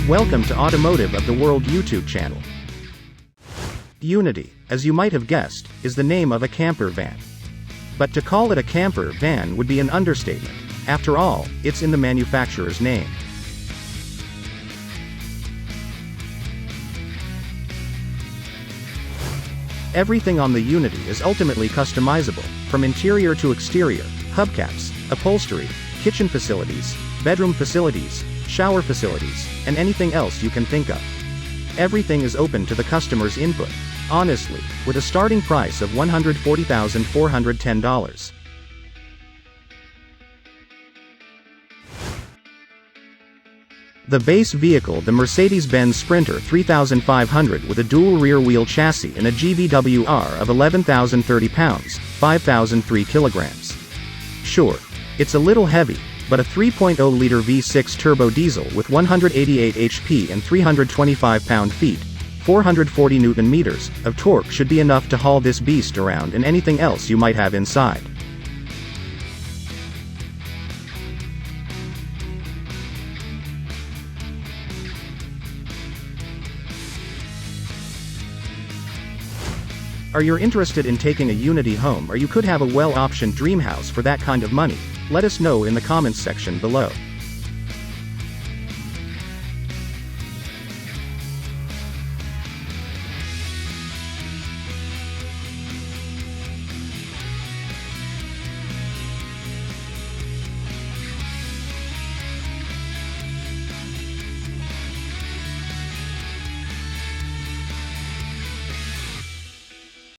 Welcome to Automotive of the World YouTube channel. Unity, as you might have guessed, is the name of a camper van. But to call it a camper van would be an understatement. After all, it's in the manufacturer's name. Everything on the Unity is ultimately customizable, from interior to exterior, hubcaps, upholstery, kitchen facilities, bedroom facilities, shower facilities, and anything else you can think of. Everything is open to the customer's input, honestly, with a starting price of $140,410. The base vehicle, the Mercedes-Benz Sprinter 3500 with a dual rear-wheel chassis and a GVWR of 11,030 pounds, 5,003 kilograms. Sure, it's a little heavy, but a 3.0-liter V6 turbo diesel with 188 HP and 325 pound-feet, 440 Newton-meters, of torque should be enough to haul this beast around and anything else you might have inside. Are you interested in taking a Unity home, or you could have a well-optioned dream house for that kind of money? Let us know in the comments section below.